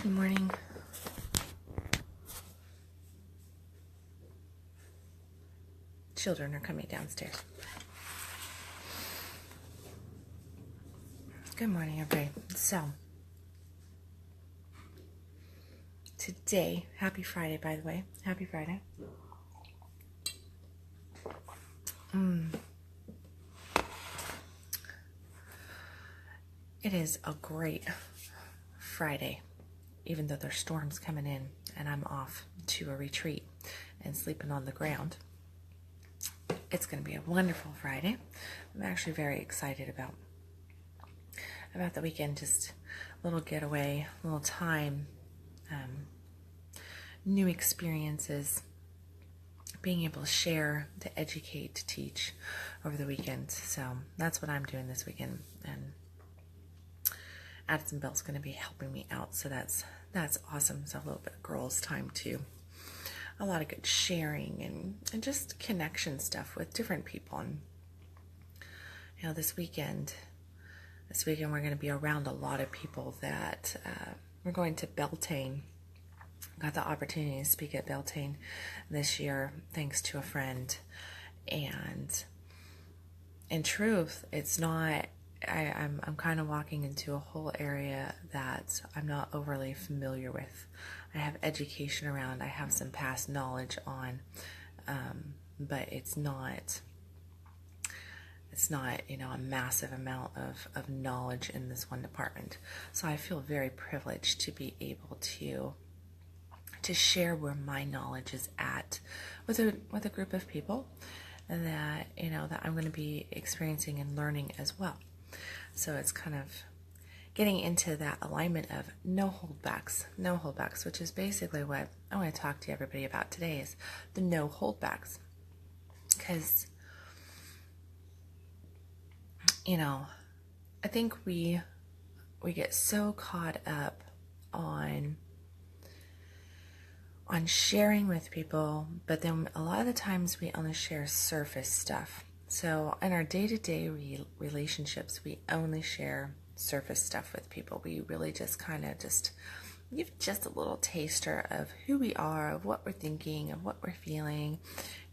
Good morning. Children are coming downstairs. Good morning, everybody. So, today, happy Friday, by the way. Happy Friday. It is a great Friday, even though there's storms coming in and I'm off to a retreat and sleeping on the ground. It's going to be a wonderful Friday. I'm actually very excited about the weekend. Just a little getaway, a little time, new experiences, being able to share, to educate, to teach over the weekend. So that's what I'm doing this weekend. And Addison Bell's going to be helping me out, so that's awesome. So a little bit of girls' time too. A lot of good sharing and just connection stuff with different people. And this weekend we're going to be around a lot of people that we're going to Beltane. Got the opportunity to speak at Beltane this year thanks to a friend. And in truth, it's not. I'm kind of walking into a whole area that I'm not overly familiar with. I have education around, I have some past knowledge on, but it's not a massive amount of knowledge in this one department. So I feel very privileged to be able to share where my knowledge is at with a group of people that that I'm going to be experiencing and learning as well. So it's kind of getting into that alignment of no holdbacks, which is basically what I want to talk to everybody about today, is the no holdbacks. Because, I think we get so caught up on sharing with people, but then a lot of the times we only share surface stuff. So in our day-to-day relationships, we only share surface stuff with people. We really just kind of give just a little taster of who we are, of what we're thinking, of what we're feeling.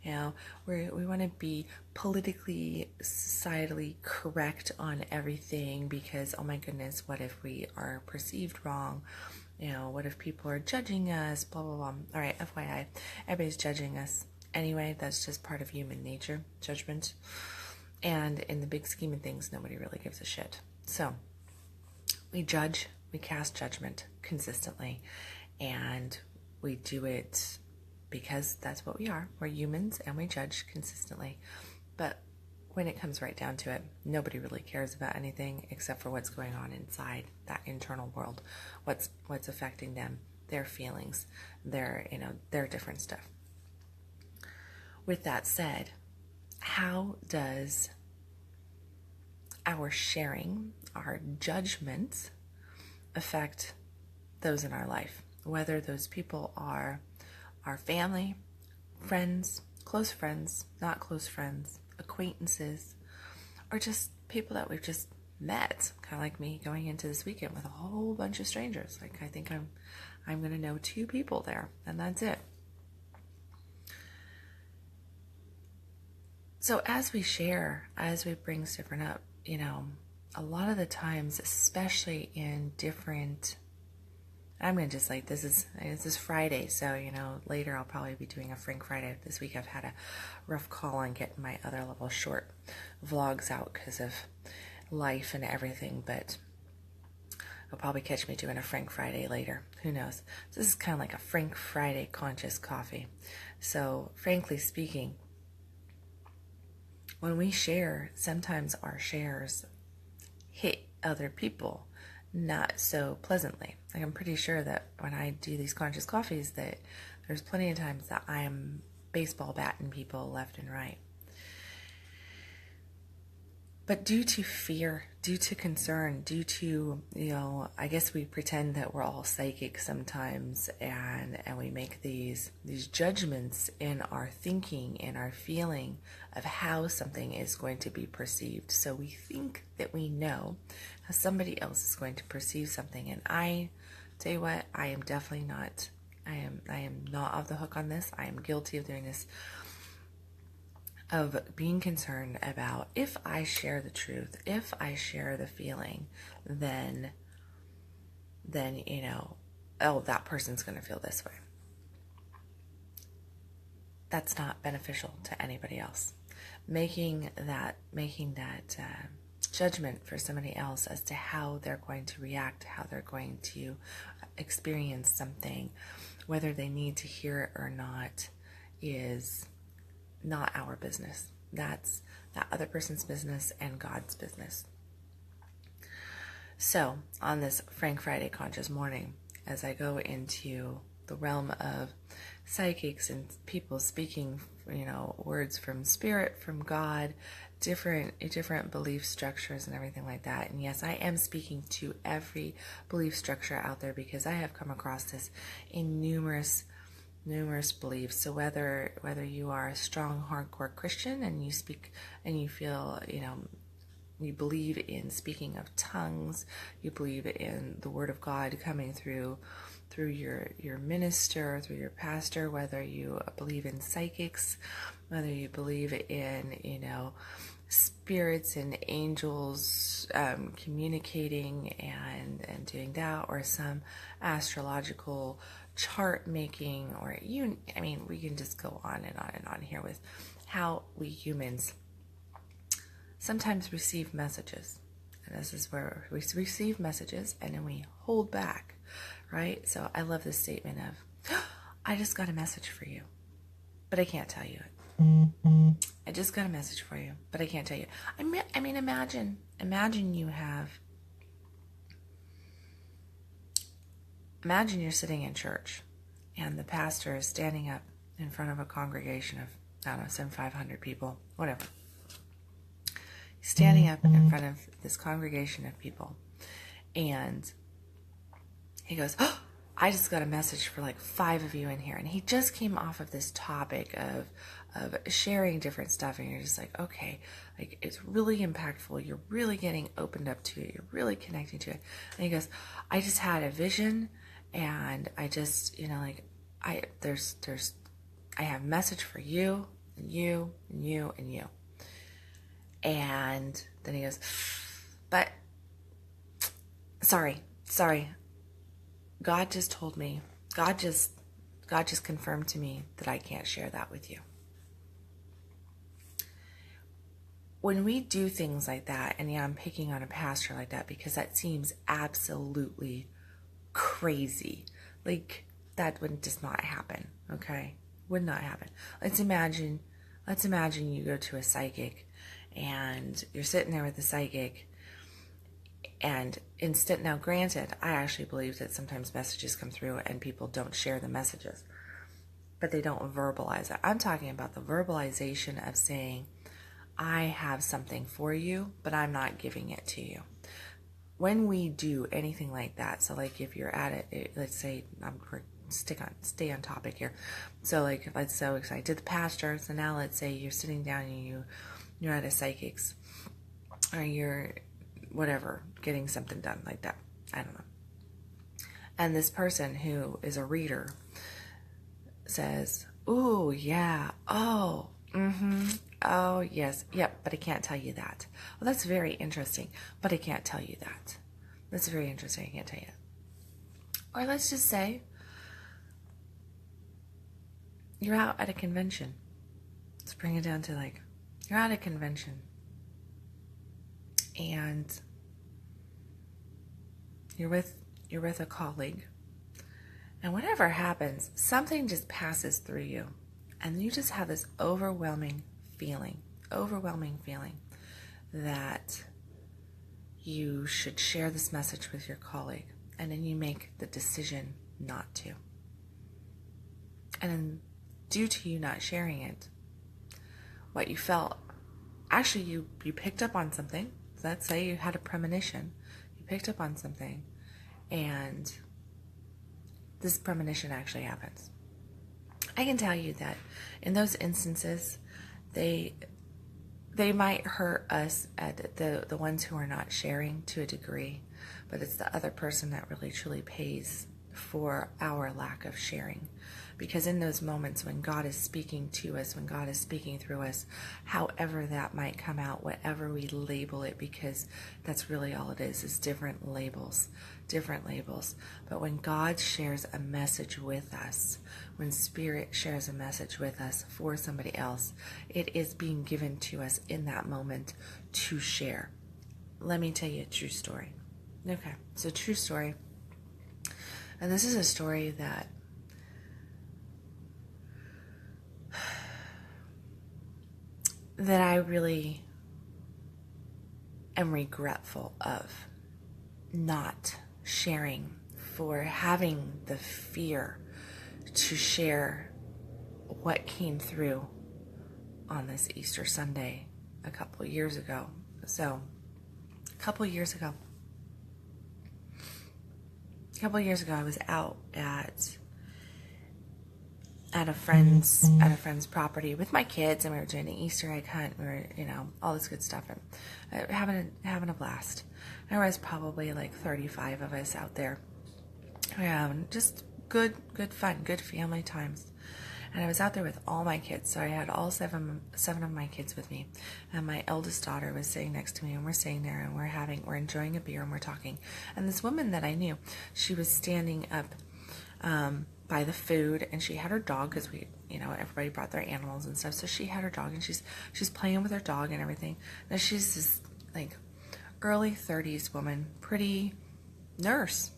We want to be politically, societally correct on everything because, oh my goodness, what if we are perceived wrong? What if people are judging us, blah, blah, blah. All right, FYI, everybody's judging us. Anyway, that's just part of human nature, judgment. And in the big scheme of things, nobody really gives a shit. So we judge, we cast judgment consistently, and we do it because that's what we are. We're humans and we judge consistently. But when it comes right down to it, nobody really cares about anything except for what's going on inside that internal world, what's affecting them, their feelings, their different stuff. With that said, how does our sharing, our judgments, affect those in our life? Whether those people are our family, friends, close friends, not close friends, acquaintances, or just people that we've just met, kind of like me going into this weekend with a whole bunch of strangers. Like, I think I'm going to know 2 people there, and that's it. So as we share, as we bring different up, a lot of the times, especially in different, I'm going to just this is Friday, so, later I'll probably be doing a Frank Friday. This week I've had a rough call on getting my other little short vlogs out because of life and everything, but you'll probably catch me doing a Frank Friday later. Who knows? This is kind of like a Frank Friday conscious coffee. So, frankly speaking, when we share, sometimes our shares hit other people not so pleasantly. Like, I'm pretty sure that when I do these conscious coffees, that there's plenty of times that I'm baseball batting people left and right. But due to fear, due to concern, due to, I guess we pretend that we're all psychic sometimes, and we make these judgments in our thinking, in our feeling of how something is going to be perceived. So we think that we know how somebody else is going to perceive something. And I tell you what, I am definitely not, I am not off the hook on this. I am guilty of doing this, of being concerned about if I share the truth, if I share the feeling, then oh, that person's going to feel this way. That's not beneficial to anybody else. Making that judgment for somebody else as to how they're going to react, how they're going to experience something, whether they need to hear it or not, is not our business. That's that other person's business and God's business. So, on this Frank Friday Conscious Morning, as I go into the realm of psychics and people speaking, words from spirit, from God, different belief structures and everything like that. And yes, I am speaking to every belief structure out there because I have come across this in numerous beliefs. So whether you are a strong, hardcore Christian and you speak and you feel, you believe in speaking of tongues, you believe in the word of God coming through your minister, through your pastor, whether you believe in psychics, whether you believe in, spirits and angels communicating and doing that, or some astrological chart making, or we can just go on and on and on here with how we humans sometimes receive messages. And this is where we receive messages and then we hold back, right? So I love this statement of, I just got a message for you, but I can't tell you it. I just got a message for you, but I can't tell you. Imagine you're sitting in church and the pastor is standing up in front of a congregation of, I don't know, some 500 people, whatever. He's standing up in front of this congregation of people and he goes, oh, I just got a message for like 5 of you in here. And he just came off of this topic of sharing different stuff. And you're just like, okay, like it's really impactful. You're really getting opened up to it. You're really connecting to it. And he goes, I just had a vision and I just, I have a message for you and you and you and you. And then he goes, but sorry. God just told me, God just confirmed to me that I can't share that with you. When we do things like that, and yeah, I'm picking on a pastor like that because that seems absolutely crazy. Like, that would just not happen, okay? Would not happen. Let's imagine you go to a psychic and you're sitting there with the psychic. And now granted, I actually believe that sometimes messages come through and people don't share the messages, but they don't verbalize it. I'm talking about the verbalization of saying, I have something for you, but I'm not giving it to you. When we do anything like that, so like if you're at it, let's say, stay on topic here. So like, I did the pastor, so now let's say you're sitting down and you're at a psychic's, or you're whatever, getting something done like that. I don't know. And this person who is a reader says, ooh, yeah, oh, oh, yes, yep, but I can't tell you that. Well, that's very interesting, but I can't tell you that. That's very interesting, I can't tell you that. Or let's just say you're out at a convention. Let's bring it down to like, you're at a convention. And you're with a colleague, and whatever happens, something just passes through you, and you just have this overwhelming feeling that you should share this message with your colleague, and then you make the decision not to. And then, due to you not sharing it, what you felt, actually you picked up on something. Let's say you had a premonition, you picked up on something, and this premonition actually happens. I can tell you that in those instances, they might hurt us at the ones who are not sharing to a degree, but it's the other person that really truly pays for our lack of sharing. Because in those moments when God is speaking to us, when God is speaking through us, however that might come out, whatever we label it, because that's really all it is different labels, different labels. But when God shares a message with us, when Spirit shares a message with us for somebody else, it is being given to us in that moment to share. Let me tell you a true story. Okay, so true story. And this is a story that I really am regretful of not sharing, for having the fear to share what came through on this Easter Sunday a couple years ago. So, a couple years ago, I was out at a friend's property with my kids, and we were doing an Easter egg hunt. We were, all this good stuff, and having a blast. There was probably like 35 of us out there. Just good fun, good family times. And I was out there with all my kids, so I had all seven of my kids with me, and my eldest daughter was sitting next to me, and we're sitting there, and we're enjoying a beer, and we're talking. And this woman that I knew, she was standing up by the food, and she had her dog, because we, everybody brought their animals and stuff, so she had her dog, and she's playing with her dog and everything. Now she's this like early 30s woman, pretty nurse,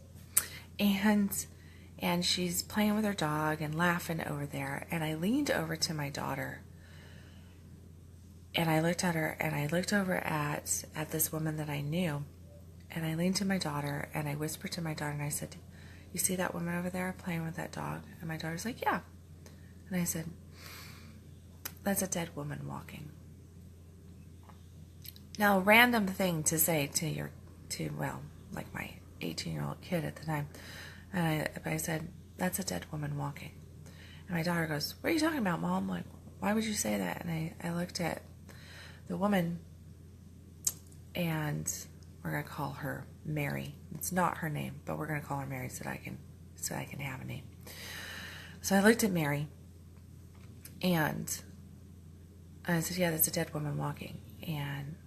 and she's playing with her dog and laughing over there. And I leaned over to my daughter, and I looked at her, and I looked over at this woman that I knew, and I leaned to my daughter, and I whispered to my daughter, and I said, "You see that woman over there playing with that dog?" And my daughter's like, "Yeah." And I said, "That's a dead woman walking." Now, a random thing to say to my 18-year-old kid at the time. And I said, "That's a dead woman walking." And my daughter goes, "What are you talking about, Mom?" I'm like, "Why would you say that?" And I looked at the woman, and we're going to call her Mary. It's not her name, but we're going to call her Mary so I can have a name. So I looked at Mary, and I said, "Yeah, that's a dead woman walking." And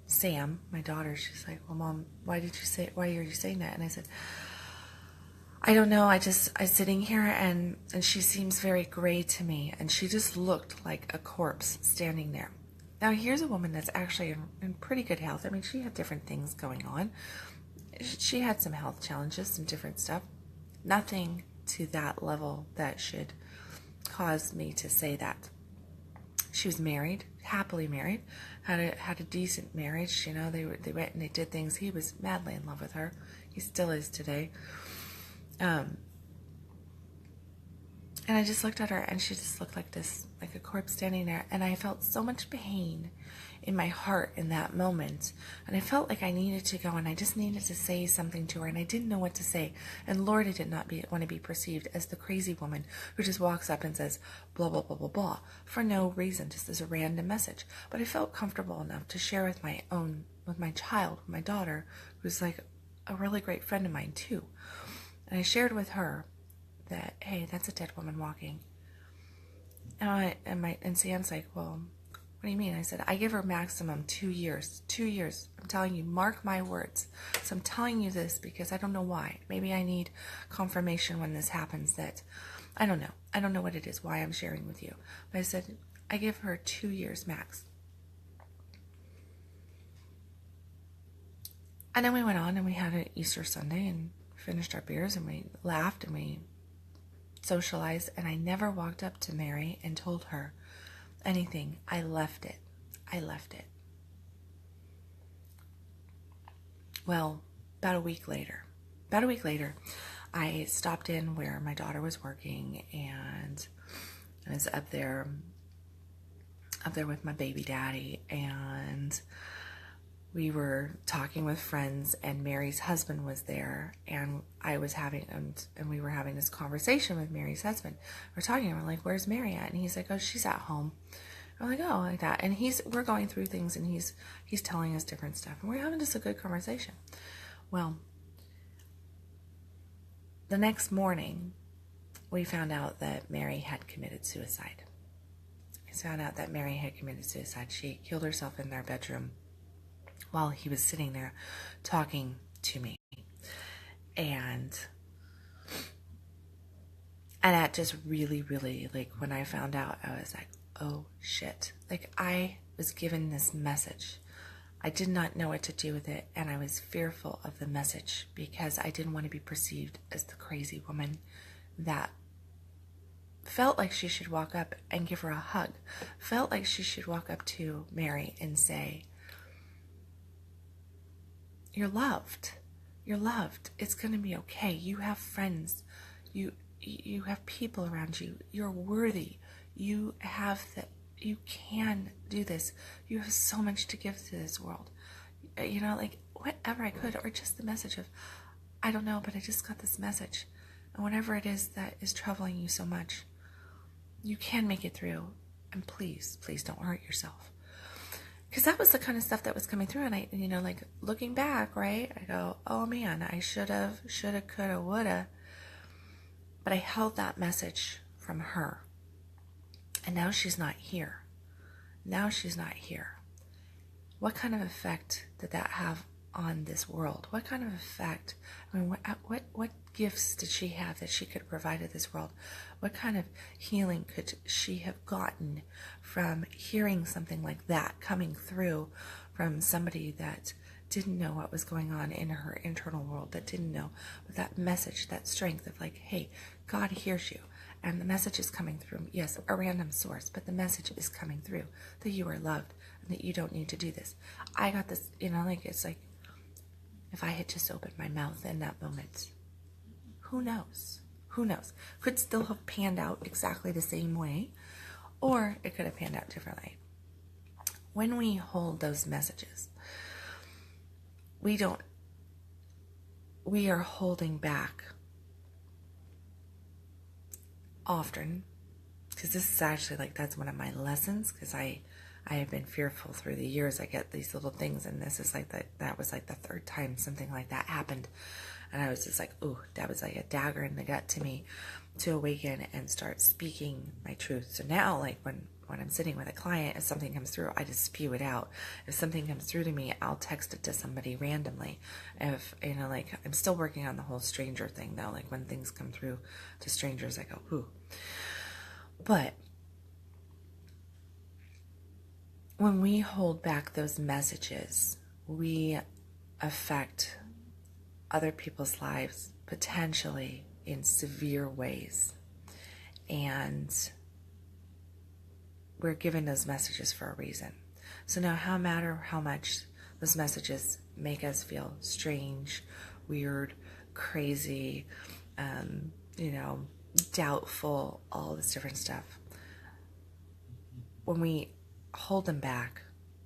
Sam, my daughter, she's like, "Well, Mom, why are you saying that?" And I said, "I don't know. I'm sitting here, and she seems very gray to me, and she just looked like a corpse standing there." Now, here's a woman that's actually in pretty good health. I mean, she had different things going on. She had some health challenges, some different stuff. Nothing to that level that should cause me to say that. She was married, happily married, had a decent marriage. They went and they did things. He was madly in love with her. He still is today. And I just looked at her, and she just looked like a corpse standing there. And I felt so much pain in my heart in that moment. And I felt like I needed to go, and I just needed to say something to her, and I didn't know what to say. And Lord, I did not want to be perceived as the crazy woman who just walks up and says, blah, blah, blah, blah, blah, for no reason, just as a random message. But I felt comfortable enough to share with my child, my daughter, who's like a really great friend of mine too. And I shared with her that, "Hey, that's a dead woman walking." And Sam's like, "Well, what do you mean?" I said, "I give her maximum 2 years. 2 years. I'm telling you, mark my words." So I'm telling you this because I don't know why. Maybe I need confirmation when this happens that, I don't know. I don't know what it is, why I'm sharing with you. But I said, I give her 2 years max. And then we went on, and we had an Easter Sunday, and finished our beers, and we laughed, and we socialized, and I never walked up to Mary and told her anything. I left it. Well, about a week later, I stopped in where my daughter was working, and I was up there with my baby daddy, and we were talking with friends, and Mary's husband was there, and we were having this conversation with Mary's husband. We're talking, and we're like, "Where's Mary at?" And he's like, "Oh, she's at home." I'm like, "Oh, like that." And we're going through things, and he's telling us different stuff, and we're having just a good conversation. Well, the next morning, we found out that Mary had committed suicide. We found out that Mary had committed suicide. She killed herself in their bedroom while he was sitting there talking to me. And that just really, really, like, when I found out, I was like, oh shit. Like, I was given this message. I did not know what to do with it, and I was fearful of the message because I didn't want to be perceived as the crazy woman that felt like she should walk up and give her a hug, felt like she should walk up to Mary and say, you're loved. You're loved. It's going to be okay. You have friends. You have people around you. You're worthy. You can do this. You have so much to give to this world. Like, whatever I could, or just the message of, I don't know, but I just got this message. And whatever it is that is troubling you so much, you can make it through. And please, please don't hurt yourself. Because that was the kind of stuff that was coming through. And I, like, looking back, right, I go, oh man, I shoulda, coulda, woulda. But I held that message from her. And now she's not here. What kind of effect did that have on this world? What kind of effect? I mean, what gifts did she have that she could provide to this world? What kind of healing could she have gotten from hearing something like that coming through from somebody that didn't know what was going on in her internal world, that didn't know, with that message, that strength of like, hey, God hears you. And the message is coming through, yes, a random source, but the message is coming through that you are loved and that you don't need to do this. I got this, it's like, if I had just opened my mouth in that moment, who knows? Could still have panned out exactly the same way, or it could have panned out differently. When we hold those messages, we are holding back often, because this is actually, like, that's one of my lessons, because I have been fearful through the years. I get these little things, and this is like that was like the third time something like that happened, and I was just like, ooh, that was like a dagger in the gut to me, to awaken and start speaking my truth. So now, like, when I'm sitting with a client, if something comes through, I just spew it out. If something comes through to me, I'll text it to somebody randomly. If, like, I'm still working on the whole stranger thing, though. Like, when things come through to strangers, I go, ooh. But when we hold back those messages, we affect other people's lives potentially in severe ways. And we're given those messages for a reason. So now, no matter how much those messages make us feel strange, weird, crazy, doubtful, all this different stuff, when we hold them back,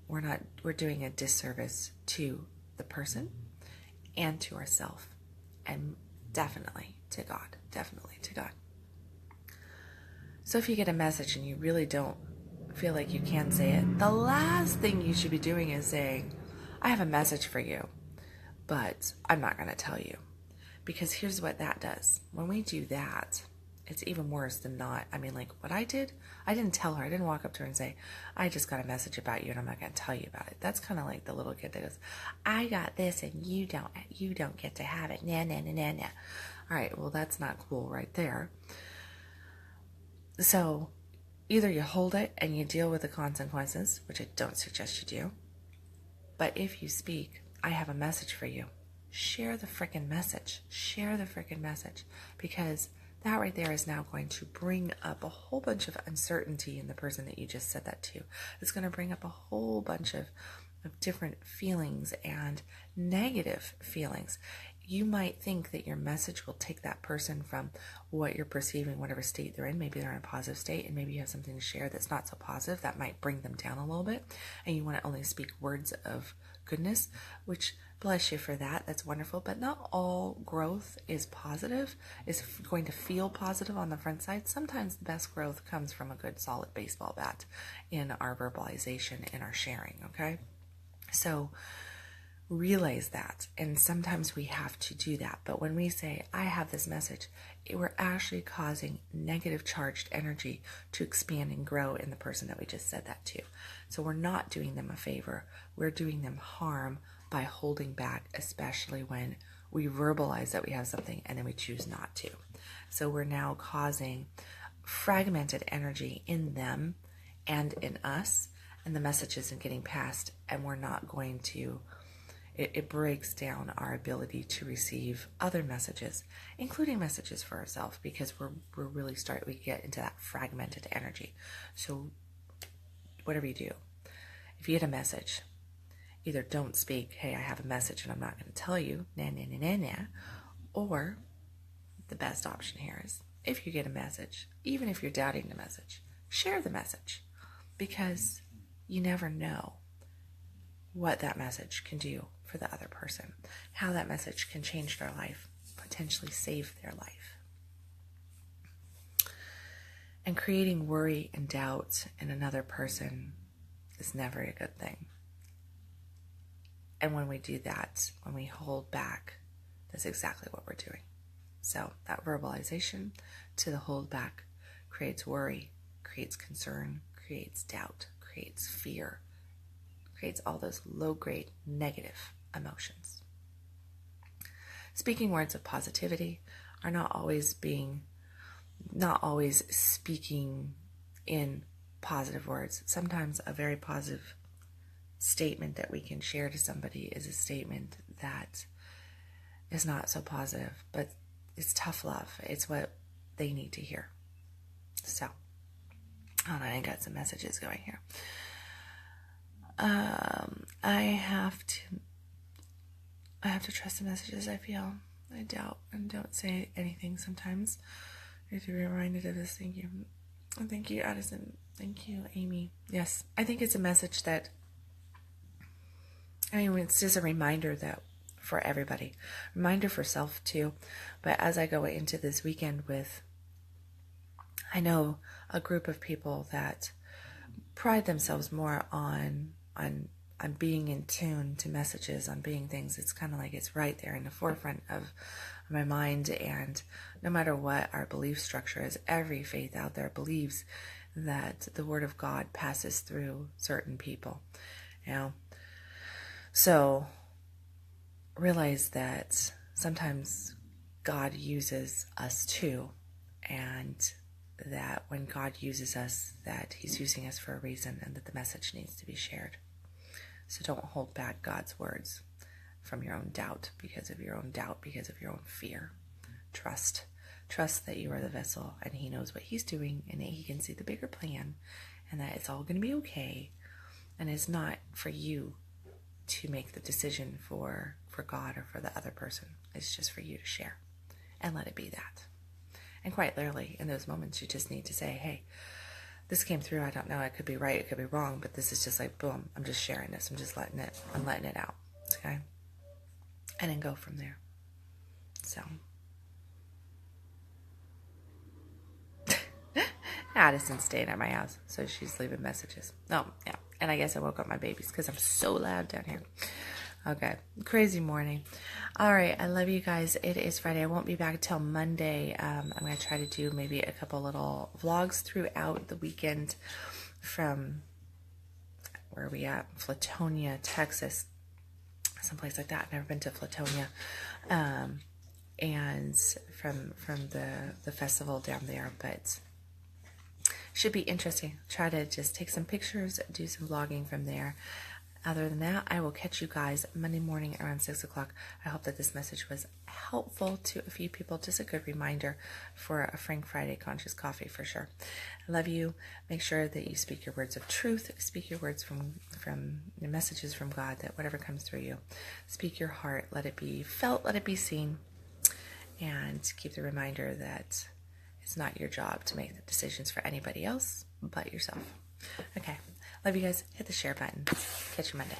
we're doing a disservice to the person and to ourselves, and definitely to God. So if you get a message and you really don't feel like you can say it, the last thing you should be doing is saying, I have a message for you, but I'm not going to tell you. Because here's what that does. When we do that, it's even worse than not. I mean, like, what I did, I didn't tell her. I didn't walk up to her and say, I just got a message about you and I'm not going to tell you about it. That's kind of like the little kid that goes, I got this and you don't get to have it. Nah. All right, well, that's not cool right there. So either you hold it and you deal with the consequences, which I don't suggest you do. But if you speak, I have a message for you. Share the frickin' message. Because that right there is now going to bring up a whole bunch of uncertainty in the person that you just said that to. It's going to bring up a whole bunch of different feelings and negative feelings. You might think that your message will take that person from what you're perceiving, whatever state they're in. Maybe they're in a positive state, and maybe you have something to share that's not so positive. That might bring them down a little bit, and you want to only speak words of goodness, which, bless you for that. That's wonderful. But not all growth is positive, is going to feel positive on the front side. Sometimes the best growth comes from a good, solid baseball bat in our verbalization, in our sharing, okay? So realize that. And sometimes we have to do that. But when we say, I have this message, we're actually causing negative charged energy to expand and grow in the person that we just said that to. So we're not doing them a favor. We're doing them harm by holding back, especially when we verbalize that we have something and then we choose not to. So we're now causing fragmented energy in them and in us, and the message isn't getting passed, and we're not going to, it breaks down our ability to receive other messages, including messages for ourselves, because we're really we get into that fragmented energy. So whatever you do, if you get a message, either don't speak, hey, I have a message and I'm not going to tell you, or the best option here is, if you get a message, even if you're doubting the message, share the message, because you never know what that message can do for the other person, how that message can change their life, potentially save their life. And creating worry and doubt in another person is never a good thing. And when we do that, when we hold back, that's exactly what we're doing. So that verbalization to the hold back creates worry, creates concern, creates doubt, creates fear, creates all those low-grade negative emotions. Speaking words of positivity are not always speaking in positive words. Sometimes a very positive statement that we can share to somebody is a statement that is not so positive, but it's tough love. It's what they need to hear. So, I got some messages going here. I have to trust the messages I feel. I doubt and don't say anything sometimes. I have to be reminded of this. Thank you. Thank you, Addison. Thank you, Amy. Yes, I think it's a message that, it's just a reminder that for everybody, reminder for self too. But as I go into this weekend I know a group of people that pride themselves more on being in tune to messages, on being things. It's kind of like it's right there in the forefront of my mind. And no matter what our belief structure is, every faith out there believes that the word of God passes through certain people. So realize that sometimes God uses us too, and that when God uses us, that he's using us for a reason, and that the message needs to be shared. So don't hold back God's words from your own doubt, because of your own fear. Trust that you are the vessel, and he knows what he's doing, and that he can see the bigger plan, and that it's all going to be okay. And it's not for you to make the decision for God or for the other person. It's just for you to share and let it be that. And quite literally, in those moments, you just need to say, hey, this came through. I don't know. It could be right. It could be wrong. But this is just like, boom, I'm just sharing this. I'm letting it out. Okay? And then go from there. So. Addison's staying at my house, so she's leaving messages. Oh, yeah. And I guess I woke up my babies because I'm so loud down here. Okay. Crazy morning. All right. I love you guys. It is Friday. I won't be back till Monday. I'm going to try to do maybe a couple little vlogs throughout the weekend from, where are we at? Flatonia, Texas. Someplace like that. I've never been to Flatonia. And from the festival down there, but should be interesting. Try to just take some pictures, do some vlogging from there. Other than that, I will catch you guys Monday morning around 6 o'clock. I hope that this message was helpful to a few people. Just a good reminder for a Frank Friday Conscious Coffee for sure. I love you. Make sure that you speak your words of truth. Speak your words from your messages from God, that whatever comes through you. Speak your heart. Let it be felt. Let it be seen. And keep the reminder that it's not your job to make the decisions for anybody else but yourself. Okay. Love you guys. Hit the share button. Catch you Monday.